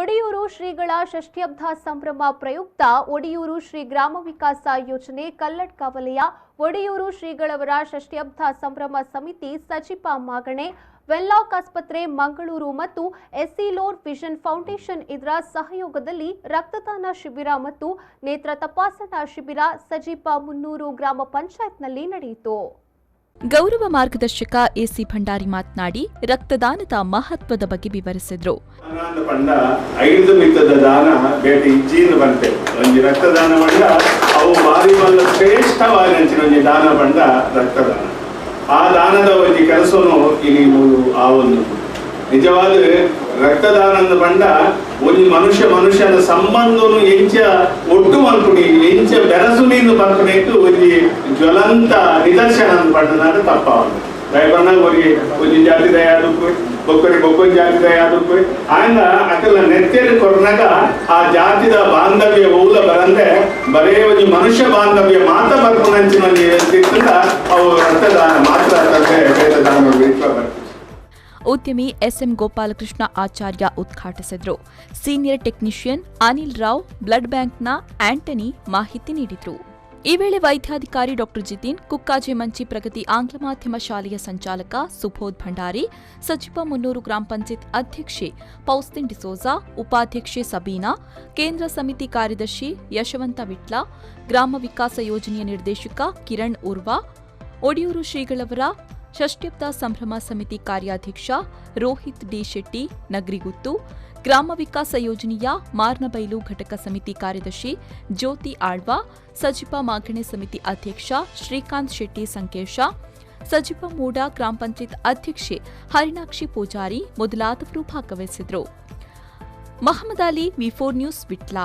ಒಡಿಯೂರು ಶ್ರೀಗಳ ಷಷ್ಠ್ಯಬ್ಧ ಸಂಭ್ರಮ ಪ್ರಯುಕ್ತ ಒಡಿಯೂರು ಶ್ರೀ ಗ್ರಾಮ ವಿಕಾಸ ಯೋಜನೆ ಕಲ್ಲಡ್ಕ ವಲಯ ಒಡಿಯೂರು ಶ್ರೀಗಳವರ ಷಷ್ಠ್ಯಬ್ಧ ಸಂಭ್ರಮ ಸಮಿತಿ ಸಜಿಪ ಮಾಗಣೆ ವೆನ್ಲಾಕ್ ಆಸ್ಪತ್ರೆ ಮಂಗಳೂರು ಮತ್ತು ಎಸ್ಸಿಲೋರ್ ವಿಷನ್ ಫೌಂಡೇಶನ್ ಇದರ ಸಹಯೋಗದಲ್ಲಿ ರಕ್ತದಾನ ಶಿಬಿರ ಮತ್ತು ನೇತ್ರ ತಪಾಸಣಾ ಶಿಬಿರ ಸಜಿಪ ಮುನ್ನೂರು ಗ್ರಾಮ ಪಂಚಾಯತ್ನಲ್ಲಿ ನಡೆಯಿತು. ಗೌರವ ಮಾರ್ಗದರ್ಶಕ ಎಸಿ ಭಂಡಾರಿ ಮಾತನಾಡಿ ರಕ್ತದಾನದ ಮಹತ್ವದ ಬಗ್ಗೆ ವಿವರಿಸಿದರು. ರಕ್ತದಾನ ಬಂಡ ಅವು ಬಾರಿ ಬಲ್ಲ ಶ್ರೇಷ್ಠವಾಗಿ ದಾನ ಬಂಡ ರಕ್ತದಾನ ಆ ದಾನದ ಒಂದು ಕೆಲಸವನ್ನು ಇಲ್ಲಿ ಆ ಒಂದು ನಿಜವಾದ ರಕ್ತದಾನದ ಬಂಡ ಒಂದು ಮನುಷ್ಯನ ಸಂಬಂಧವನ್ನು ಎಂಚ ಒಟ್ಟು ಮಲ್ಪುಡಿ ಎಂಚ ಬೆರಸುನಿಂದ ಬರ್ಪನೆಟ್ಟು ಒಂದು ಜ್ವಲಂತ ನಿದರ್ಶನ ಪಂಡನಾದ ತಪ್ಪವನ್ನು ದಯಬಣ್ಣ ಒಂದು ಜಾತಿ ದಯಾದಕ್ಕೂ ಬೊಕ್ಕೊಂದು ಜಾತಿ ದಯಾದಕ್ಕೂ ಆಯ್ನ ಅಕಲ ನೆತ್ತೇರಿ ಕೊರನಾಗ ಆ ಜಾತಿದ ಬಾಂಧವ್ಯ ಊಲ ಬರಂದೆ ಬರೇ ಒಂದು ಮನುಷ್ಯ ಬಾಂಧವ್ಯ ಮಾತ ಬರ್ಪನಂಚಿನ ಅವು ರಕ್ತದಾನ ಮಾತ್ರ ವೇದದಾನ ಬರ್ತದೆ. ಉದ್ಯಮಿ ಎಸ್ಎಂ ಗೋಪಾಲಕೃಷ್ಣ ಆಚಾರ್ಯ ಉದ್ಘಾಟಿಸಿದರು. Senior technician Anil Rao blood ಬ್ಯಾಂಕ್ನ ಆಂಟನಿ ಮಾಹಿತಿ ನೀಡಿದರು. ಈ ವೇಳೆ ವೈದ್ಯಾಧಿಕಾರಿ ಡಾ ಜಿತಿನ್, ಕುಕ್ಕಾಜೆ ಮಂಚಿ ಪ್ರಗತಿ ಆಂಗ್ಲ ಮಾಧ್ಯಮ ಶಾಲೆಯ ಸಂಚಾಲಕ ಸುಬೋಧ್ ಭಂಡಾರಿ, ಸಚಿವ ಮುನ್ನೂರು ಗ್ರಾಮ ಪಂಚಾಯತ್ ಅಧ್ಯಕ್ಷೆ ಪೌಸ್ತಿನ್ ಡಿಸೋಜಾ, ಉಪಾಧ್ಯಕ್ಷೆ ಸಬೀನಾ, ಕೇಂದ್ರ ಸಮಿತಿ ಕಾರ್ಯದರ್ಶಿ ಯಶವಂತ ವಿಟ್ಲ, ಗ್ರಾಮ ವಿಕಾಸ ಯೋಜನೆಯ ನಿರ್ದೇಶಕ ಕಿರಣ್ ಉರ್ವಾ, ಒಡಿಯೂರು ಶ್ರೀಗಳವರ ಷಷ್ಠ್ಯಬ್ಧ ಸಂಭ್ರಮ ಸಮಿತಿ ಕಾರ್ಯಾಧ್ಯಕ್ಷ ರೋಹಿತ್ ಡಿ ಶೆಟ್ಟಿ ನಗ್ರಿಗುತ್ತು, ಗ್ರಾಮ ವಿಕಾಸ ಯೋಜನೆಯ ಮಾರ್ನಬೈಲು ಘಟಕ ಸಮಿತಿ ಕಾರ್ಯದರ್ಶಿ ಜ್ಯೋತಿ ಆಳ್ವಾ, ಸಜಿಪ ಮಾಗಣೆ ಸಮಿತಿ ಅಧ್ಯಕ್ಷ ಶ್ರೀಕಾಂತ್ ಶೆಟ್ಟಿ ಸಂಕೇಶ, ಸಜಿಪ ಮೂಡಾ ಗ್ರಾಮ ಪಂಚಾಯತ್ ಅಧ್ಯಕ್ಷೆ ಹರಿಣಾಕ್ಷಿ ಪೂಜಾರಿ ಮೊದಲಾದವರು ಭಾಗವಹಿಸಿದರು. ಮಹಮ್ಮದ್ ಅಲಿ, ವಿ4 ನ್ಯೂಸ್, ವಿಟ್ಲ.